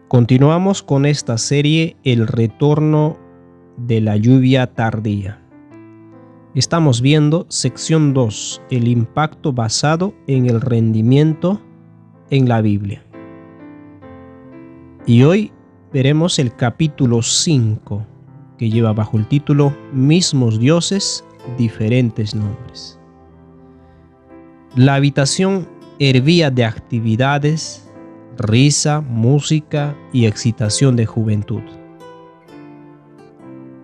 Continuamos con esta serie El retorno de la lluvia tardía. Estamos viendo sección 2, el impacto basado en el rendimiento en la Biblia. Y hoy veremos el capítulo 5, que lleva bajo el título Mismos dioses, diferentes nombres. La habitación hervía de actividades, risa, música y excitación de juventud.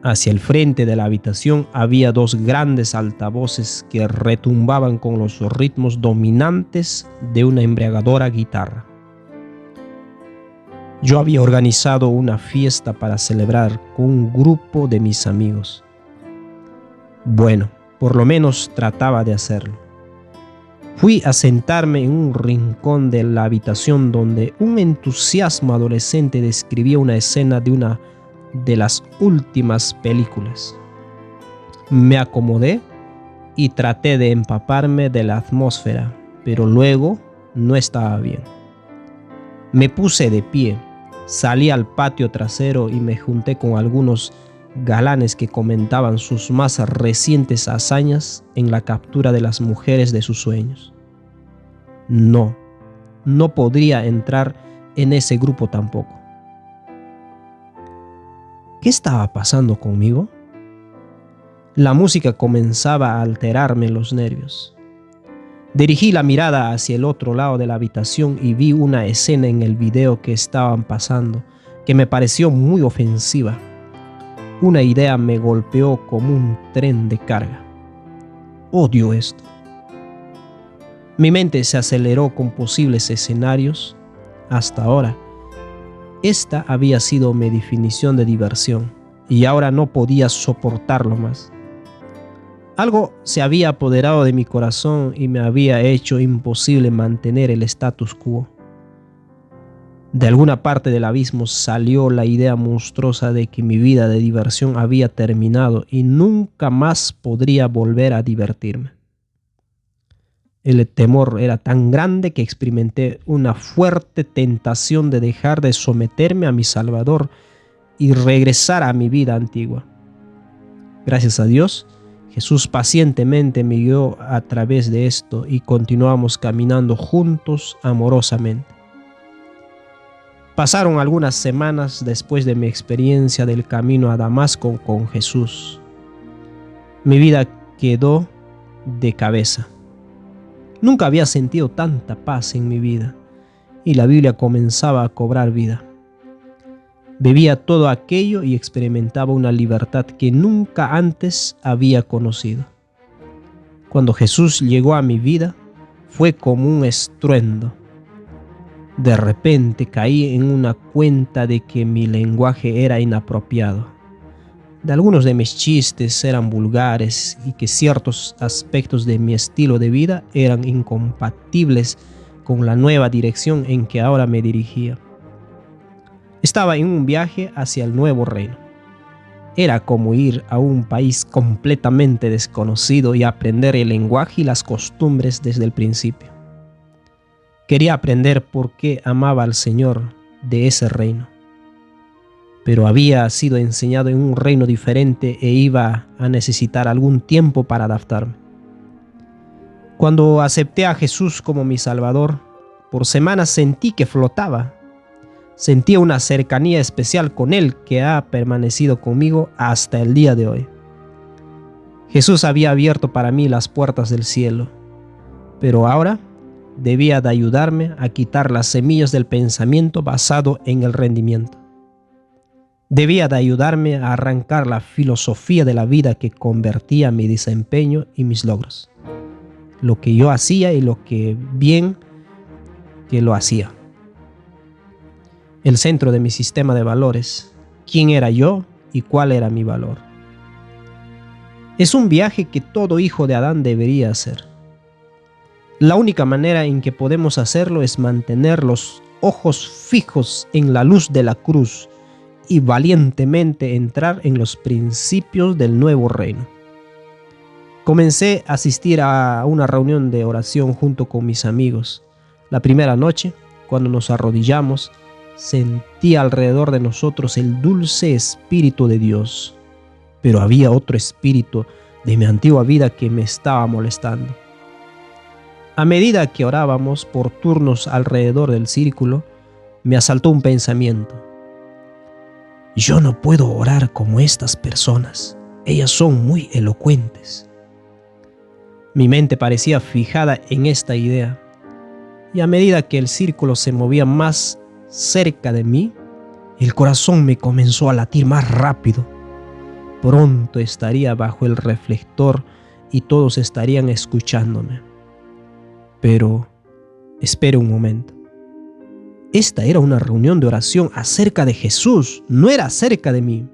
Hacia el frente de la habitación había dos grandes altavoces que retumbaban con los ritmos dominantes de una embriagadora guitarra. Yo había organizado una fiesta para celebrar con un grupo de mis amigos. Bueno, por lo menos trataba de hacerlo. Fui a sentarme en un rincón de la habitación donde un entusiasmo adolescente describía una escena de una de las últimas películas. Me acomodé y traté de empaparme de la atmósfera, pero luego no estaba bien. Me puse de pie, salí al patio trasero y me junté con algunos galanes que comentaban sus más recientes hazañas en la captura de las mujeres de sus sueños. No podría entrar en ese grupo tampoco. ¿Qué estaba pasando conmigo? La música comenzaba a alterarme los nervios. Dirigí la mirada hacia el otro lado de la habitación y vi una escena en el video que estaban pasando que me pareció muy ofensiva. Una idea me golpeó como un tren de carga. Odio esto. Mi mente se aceleró con posibles escenarios. Hasta ahora, esta había sido mi definición de diversión y ahora no podía soportarlo más. Algo se había apoderado de mi corazón y me había hecho imposible mantener el status quo. De alguna parte del abismo salió la idea monstruosa de que mi vida de diversión había terminado y nunca más podría volver a divertirme. El temor era tan grande que experimenté una fuerte tentación de dejar de someterme a mi Salvador y regresar a mi vida antigua. Gracias a Dios, Jesús pacientemente me guió a través de esto y continuamos caminando juntos amorosamente. Pasaron algunas semanas después de mi experiencia del camino a Damasco con Jesús. Mi vida quedó de cabeza. Nunca había sentido tanta paz en mi vida y la Biblia comenzaba a cobrar vida. Bebía todo aquello y experimentaba una libertad que nunca antes había conocido. Cuando Jesús llegó a mi vida, fue como un estruendo. De repente caí en una cuenta de que mi lenguaje era inapropiado. De algunos de mis chistes eran vulgares y que ciertos aspectos de mi estilo de vida eran incompatibles con la nueva dirección en que ahora me dirigía. Estaba en un viaje hacia el nuevo reino. Era como ir a un país completamente desconocido y aprender el lenguaje y las costumbres desde el principio. Quería aprender por qué amaba al Señor de ese reino. Pero había sido enseñado en un reino diferente e iba a necesitar algún tiempo para adaptarme. Cuando acepté a Jesús como mi Salvador, por semanas sentí que flotaba. Sentía una cercanía especial con Él que ha permanecido conmigo hasta el día de hoy. Jesús había abierto para mí las puertas del cielo, pero ahora debía de ayudarme a quitar las semillas del pensamiento basado en el rendimiento. Debía de ayudarme a arrancar la filosofía de la vida que convertía mi desempeño y mis logros. Lo que yo hacía y lo que bien que lo hacía. El centro de mi sistema de valores. ¿Quién era yo y cuál era mi valor? Es un viaje que todo hijo de Adán debería hacer. La única manera en que podemos hacerlo es mantener los ojos fijos en la luz de la cruz y valientemente entrar en los principios del nuevo reino. Comencé a asistir a una reunión de oración junto con mis amigos. La primera noche, cuando nos arrodillamos, Sentí alrededor de nosotros el dulce espíritu de Dios, pero había otro espíritu de mi antigua vida que me estaba molestando. A medida que orábamos por turnos alrededor del círculo, me asaltó un pensamiento. Yo no puedo orar como estas personas. Ellas son muy elocuentes. Mi mente parecía fijada en esta idea, y a medida que el círculo se movía más cerca de mí, el corazón me comenzó a latir más rápido. Pronto estaría bajo el reflector y todos estarían escuchándome. Pero espere un momento. Esta era una reunión de oración acerca de Jesús, no era acerca de mí.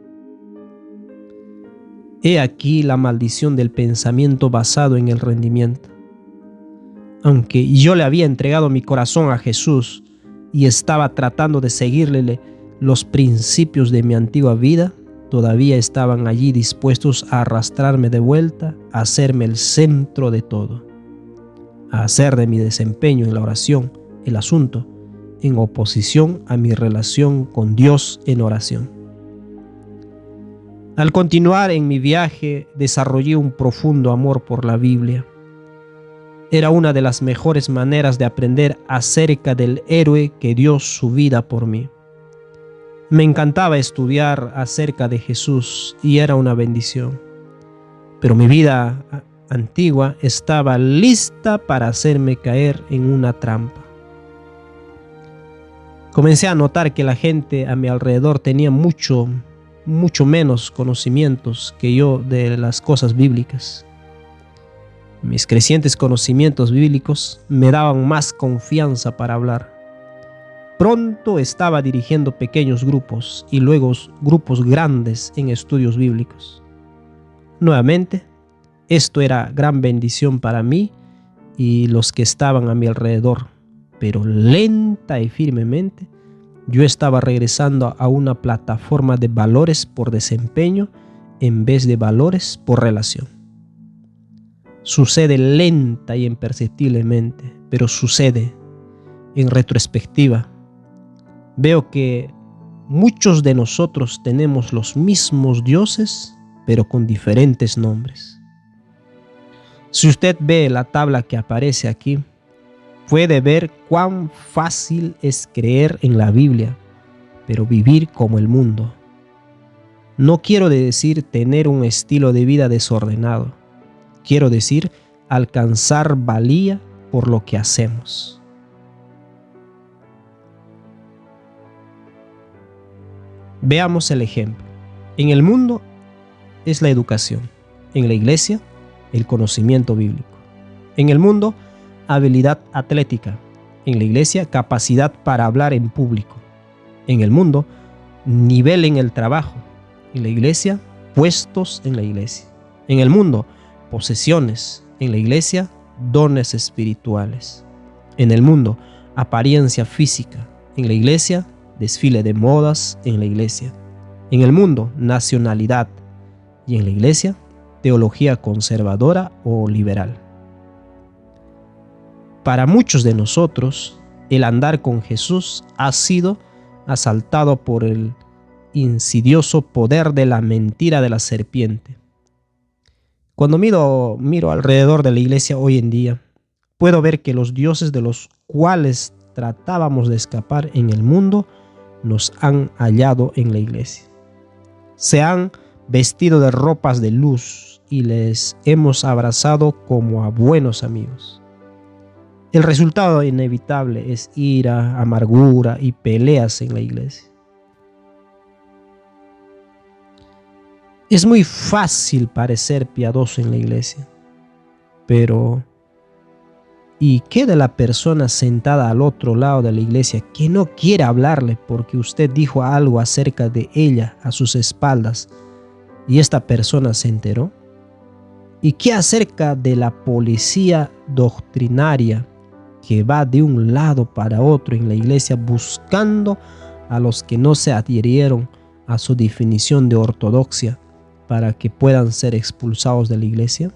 He aquí la maldición del pensamiento basado en el rendimiento. Aunque yo le había entregado mi corazón a Jesús y estaba tratando de seguirle los principios de mi antigua vida, todavía estaban allí dispuestos a arrastrarme de vuelta, a hacerme el centro de todo, a hacer de mi desempeño en la oración el asunto, en oposición a mi relación con Dios en oración. Al continuar en mi viaje, desarrollé un profundo amor por la Biblia. Era una de las mejores maneras de aprender acerca del héroe que dio su vida por mí. Me encantaba estudiar acerca de Jesús y era una bendición. Pero mi vida antigua estaba lista para hacerme caer en una trampa. Comencé a notar que la gente a mi alrededor tenía mucho menos conocimientos que yo de las cosas bíblicas. Mis crecientes conocimientos bíblicos me daban más confianza para hablar. Pronto estaba dirigiendo pequeños grupos y luego grupos grandes en estudios bíblicos. Nuevamente, esto era gran bendición para mí y los que estaban a mi alrededor, pero lenta y firmemente yo estaba regresando a una plataforma de valores por desempeño en vez de valores por relación. Sucede lenta y imperceptiblemente, pero sucede. En retrospectiva, veo que muchos de nosotros tenemos los mismos dioses, pero con diferentes nombres. Si usted ve la tabla que aparece aquí, puede ver cuán fácil es creer en la Biblia, pero vivir como el mundo. No quiero decir tener un estilo de vida desordenado. Quiero decir alcanzar valía por lo que hacemos. Veamos el ejemplo. En el mundo es la educación. En la iglesia, el conocimiento bíblico. En el mundo, habilidad atlética. En la iglesia, capacidad para hablar en público. En el mundo, nivel en el trabajo. En la iglesia, puestos en la iglesia. En el mundo, posesiones. En la iglesia, dones espirituales. En el mundo, apariencia física. En la iglesia, desfile de modas. En la iglesia. En el mundo, nacionalidad. Y en la iglesia, teología conservadora o liberal. Para muchos de nosotros, el andar con Jesús ha sido asaltado por el insidioso poder de la mentira de la serpiente. Cuando miro alrededor de la iglesia hoy en día, puedo ver que los dioses de los cuales tratábamos de escapar en el mundo nos han hallado en la iglesia. Se han vestido de ropas de luz y les hemos abrazado como a buenos amigos. El resultado inevitable es ira, amargura y peleas en la iglesia. Es muy fácil parecer piadoso en la iglesia, pero ¿y qué de la persona sentada al otro lado de la iglesia que no quiere hablarle porque usted dijo algo acerca de ella a sus espaldas y esta persona se enteró? ¿Y qué acerca de la policía doctrinaria que va de un lado para otro en la iglesia buscando a los que no se adhirieron a su definición de ortodoxia para que puedan ser expulsados de la iglesia?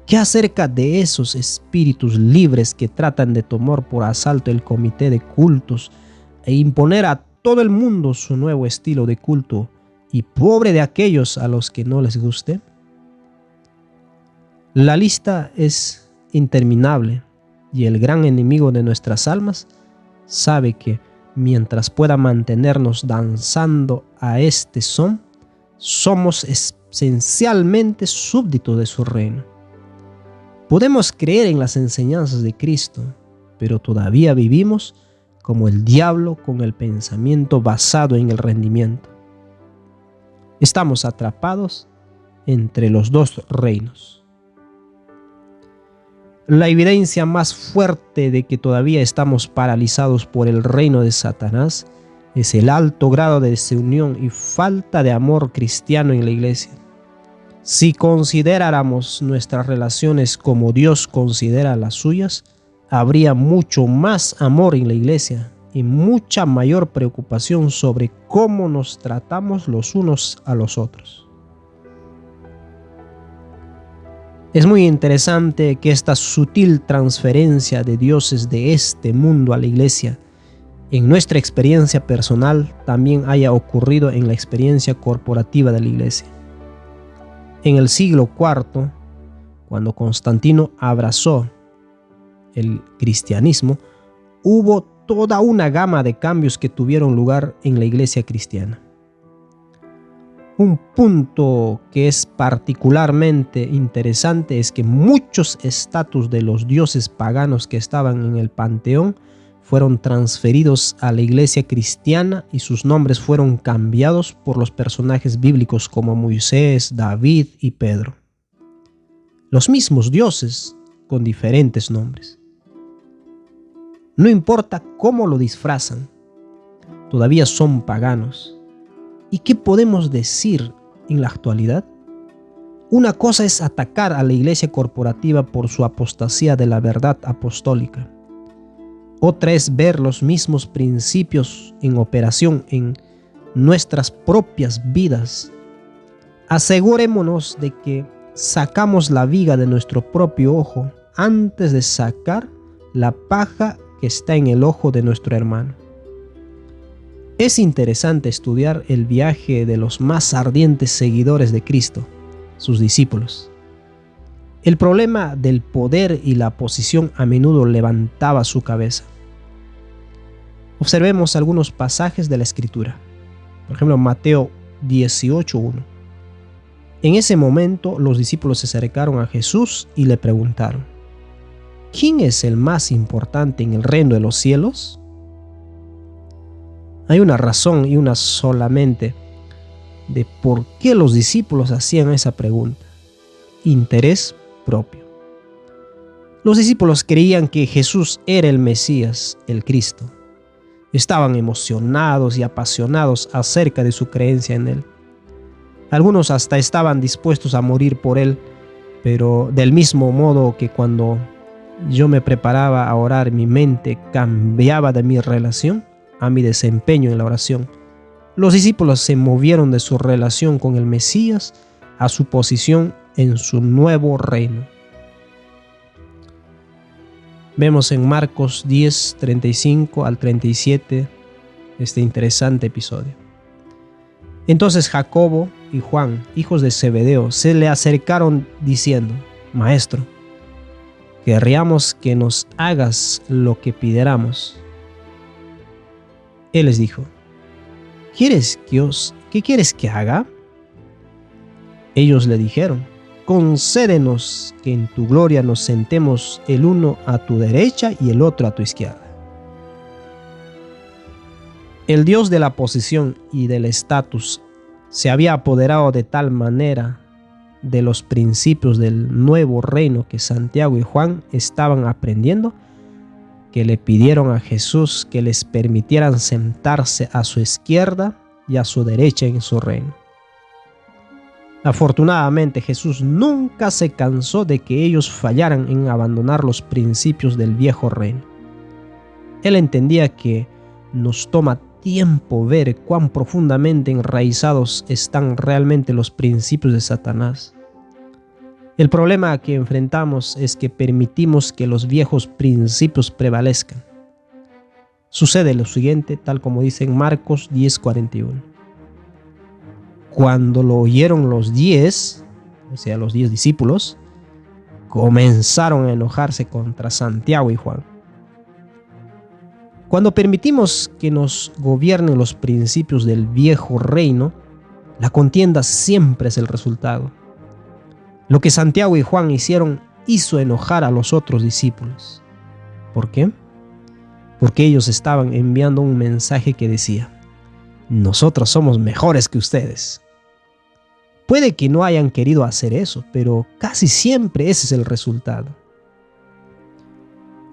¿Qué acerca de esos espíritus libres que tratan de tomar por asalto el comité de cultos e imponer a todo el mundo su nuevo estilo de culto, y pobre de aquellos a los que no les guste? La lista es interminable, y el gran enemigo de nuestras almas sabe que mientras pueda mantenernos danzando a este son, somos esencialmente súbditos de su reino. Podemos creer en las enseñanzas de Cristo, pero todavía vivimos como el diablo con el pensamiento basado en el rendimiento. Estamos atrapados entre los dos reinos. La evidencia más fuerte de que todavía estamos paralizados por el reino de Satanás es el alto grado de desunión y falta de amor cristiano en la iglesia. Si consideráramos nuestras relaciones como Dios considera las suyas, habría mucho más amor en la iglesia y mucha mayor preocupación sobre cómo nos tratamos los unos a los otros. Es muy interesante que esta sutil transferencia de dioses de este mundo a la iglesia, en nuestra experiencia personal, también haya ocurrido en la experiencia corporativa de la iglesia. En el siglo IV, cuando Constantino abrazó el cristianismo, hubo toda una gama de cambios que tuvieron lugar en la iglesia cristiana. Un punto que es particularmente interesante es que muchos estatutos de los dioses paganos que estaban en el panteón fueron transferidos a la iglesia cristiana y sus nombres fueron cambiados por los personajes bíblicos como Moisés, David y Pedro. Los mismos dioses con diferentes nombres. No importa cómo lo disfrazan, todavía son paganos. ¿Y qué podemos decir en la actualidad? Una cosa es atacar a la iglesia corporativa por su apostasía de la verdad apostólica. Otra es ver los mismos principios en operación en nuestras propias vidas. Asegurémonos de que sacamos la viga de nuestro propio ojo antes de sacar la paja que está en el ojo de nuestro hermano. Es interesante estudiar el viaje de los más ardientes seguidores de Cristo, sus discípulos. El problema del poder y la posición a menudo levantaba su cabeza. Observemos algunos pasajes de la Escritura. Por ejemplo, Mateo 18:1. En ese momento los discípulos se acercaron a Jesús y le preguntaron: ¿quién es el más importante en el reino de los cielos? Hay una razón y una solamente de por qué los discípulos hacían esa pregunta: interés propio. Los discípulos creían que Jesús era el Mesías, el Cristo. Estaban emocionados y apasionados acerca de su creencia en Él. Algunos hasta estaban dispuestos a morir por Él, pero del mismo modo que cuando yo me preparaba a orar, mi mente cambiaba de mi relación a mi desempeño en la oración. Los discípulos se movieron de su relación con el Mesías a su posición en su nuevo reino. Vemos en Marcos 10, 35 al 37 este interesante episodio. Entonces Jacobo y Juan, hijos de Zebedeo, se le acercaron diciendo: Maestro, querríamos que nos hagas lo que pidiéramos. Él les dijo: ¿Qué quieres que haga? Ellos le dijeron: concédenos que en tu gloria nos sentemos el uno a tu derecha y el otro a tu izquierda. El Dios de la posición y del estatus se había apoderado de tal manera de los principios del nuevo reino que Santiago y Juan estaban aprendiendo, que le pidieron a Jesús que les permitieran sentarse a su izquierda y a su derecha en su reino. Afortunadamente, Jesús nunca se cansó de que ellos fallaran en abandonar los principios del viejo reino. Él entendía que nos toma tiempo ver cuán profundamente enraizados están realmente los principios de Satanás. El problema que enfrentamos es que permitimos que los viejos principios prevalezcan. Sucede lo siguiente, tal como dice en Marcos 10:41. Cuando lo oyeron los 10, o sea, los 10 discípulos, comenzaron a enojarse contra Santiago y Juan. Cuando permitimos que nos gobiernen los principios del viejo reino, la contienda siempre es el resultado. Lo que Santiago y Juan hicieron hizo enojar a los otros discípulos. ¿Por qué? Porque ellos estaban enviando un mensaje que decía: nosotros somos mejores que ustedes. Puede que no hayan querido hacer eso, pero casi siempre ese es el resultado.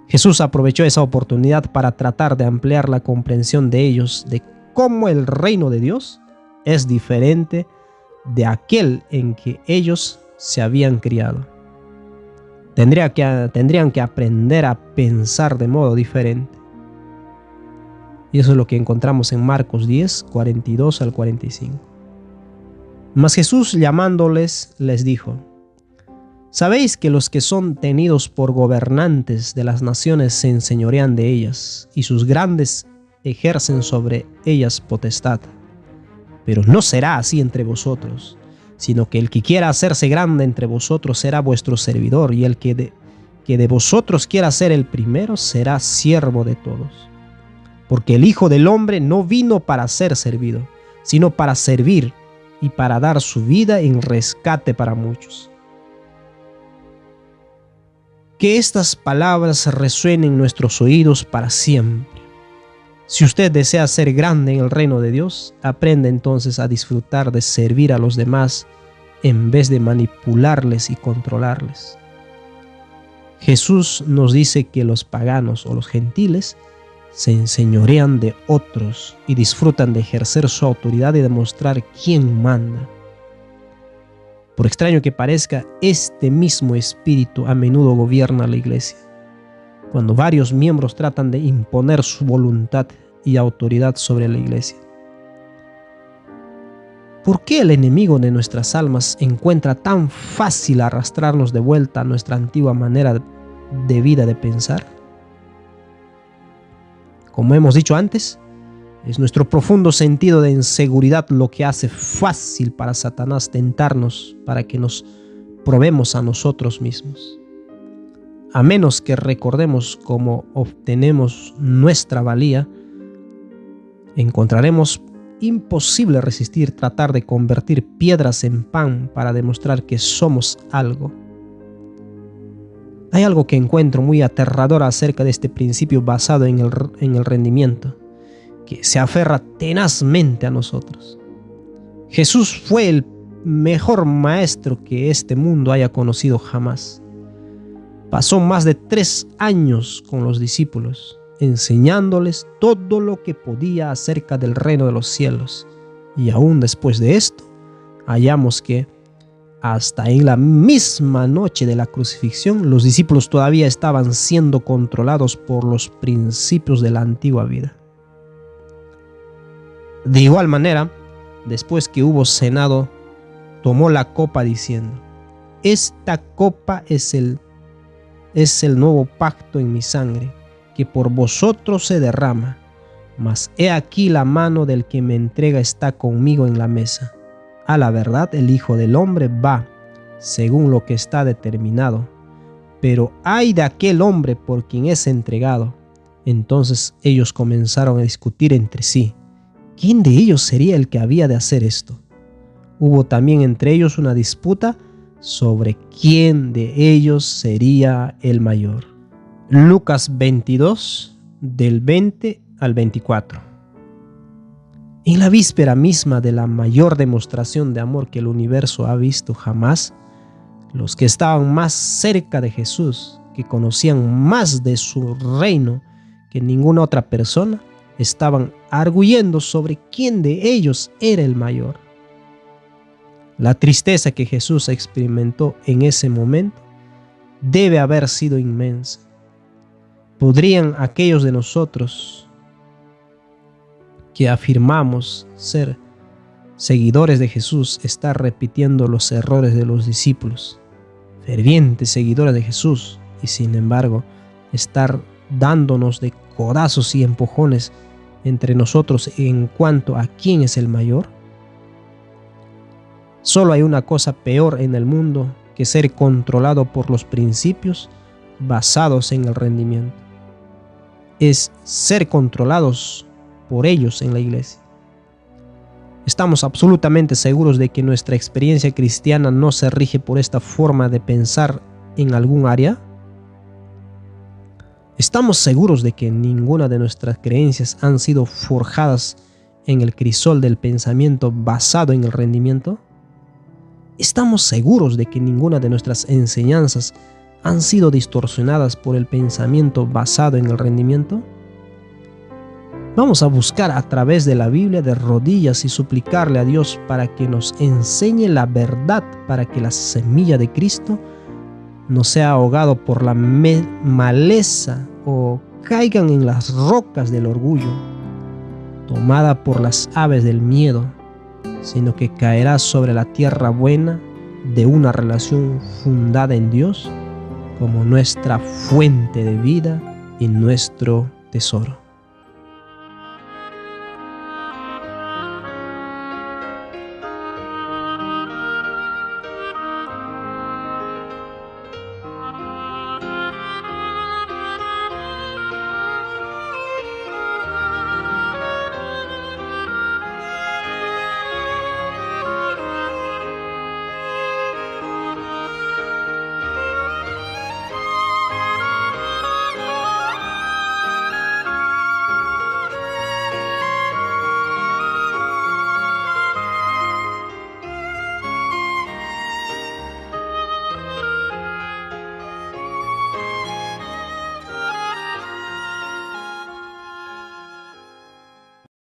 Jesús aprovechó esa oportunidad para tratar de ampliar la comprensión de ellos de cómo el reino de Dios es diferente de aquel en que ellos se habían criado. Tendrían que aprender a pensar de modo diferente. Y eso es lo que encontramos en Marcos 10:42 al 45. Mas Jesús, llamándoles, les dijo: ¿sabéis que los que son tenidos por gobernantes de las naciones se enseñorean de ellas, y sus grandes ejercen sobre ellas potestad? Pero no será así entre vosotros, sino que el que quiera hacerse grande entre vosotros será vuestro servidor, y el que de vosotros quiera ser el primero será siervo de todos. Porque el Hijo del Hombre no vino para ser servido, sino para servir y para dar su vida en rescate para muchos. Que estas palabras resuenen en nuestros oídos para siempre. Si usted desea ser grande en el reino de Dios, aprenda entonces a disfrutar de servir a los demás en vez de manipularles y controlarles. Jesús nos dice que los paganos o los gentiles se enseñorean de otros y disfrutan de ejercer su autoridad y demostrar quién manda. Por extraño que parezca, este mismo espíritu a menudo gobierna la iglesia, cuando varios miembros tratan de imponer su voluntad y autoridad sobre la iglesia. ¿Por qué el enemigo de nuestras almas encuentra tan fácil arrastrarnos de vuelta a nuestra antigua manera de vida de pensar? Como hemos dicho antes, es nuestro profundo sentido de inseguridad lo que hace fácil para Satanás tentarnos para que nos probemos a nosotros mismos. A menos que recordemos cómo obtenemos nuestra valía, encontraremos imposible resistir tratar de convertir piedras en pan para demostrar que somos algo. Hay algo que encuentro muy aterrador acerca de este principio basado en el rendimiento, que se aferra tenazmente a nosotros. Jesús fue el mejor maestro que este mundo haya conocido jamás. Pasó más de 3 años con los discípulos, enseñándoles todo lo que podía acerca del reino de los cielos. Y aún después de esto, hallamos que hasta en la misma noche de la crucifixión, los discípulos todavía estaban siendo controlados por los principios de la antigua vida. De igual manera, después que hubo cenado, tomó la copa diciendo: esta copa es el nuevo pacto en mi sangre, que por vosotros se derrama. Mas he aquí la mano del que me entrega está conmigo en la mesa. A la verdad, el Hijo del Hombre va según lo que está determinado, pero ay de aquel hombre por quien es entregado. Entonces ellos comenzaron a discutir entre sí quién de ellos sería el que había de hacer esto. Hubo también entre ellos una disputa sobre quién de ellos sería el mayor. Lucas 22, del 20 al 24. En la víspera misma de la mayor demostración de amor que el universo ha visto jamás, los que estaban más cerca de Jesús, que conocían más de su reino que ninguna otra persona, estaban arguyendo sobre quién de ellos era el mayor. La tristeza que Jesús experimentó en ese momento debe haber sido inmensa. ¿Podrían aquellos de nosotros que afirmamos ser seguidores de Jesús estar repitiendo los errores de los discípulos, fervientes seguidores de Jesús, y sin embargo estar dándonos de codazos y empujones entre nosotros en cuanto a quién es el mayor? Solo hay una cosa peor en el mundo que ser controlado por los principios basados en el rendimiento. Es ser controlados por ellos en la iglesia. ¿Estamos absolutamente seguros de que nuestra experiencia cristiana no se rige por esta forma de pensar en algún área? ¿Estamos seguros de que ninguna de nuestras creencias han sido forjadas en el crisol del pensamiento basado en el rendimiento? ¿Estamos seguros de que ninguna de nuestras enseñanzas han sido distorsionadas por el pensamiento basado en el rendimiento? Vamos a buscar a través de la Biblia de rodillas y suplicarle a Dios para que nos enseñe la verdad, para que la semilla de Cristo no sea ahogado por la maleza o caigan en las rocas del orgullo, tomada por las aves del miedo, sino que caerá sobre la tierra buena de una relación fundada en Dios como nuestra fuente de vida y nuestro tesoro.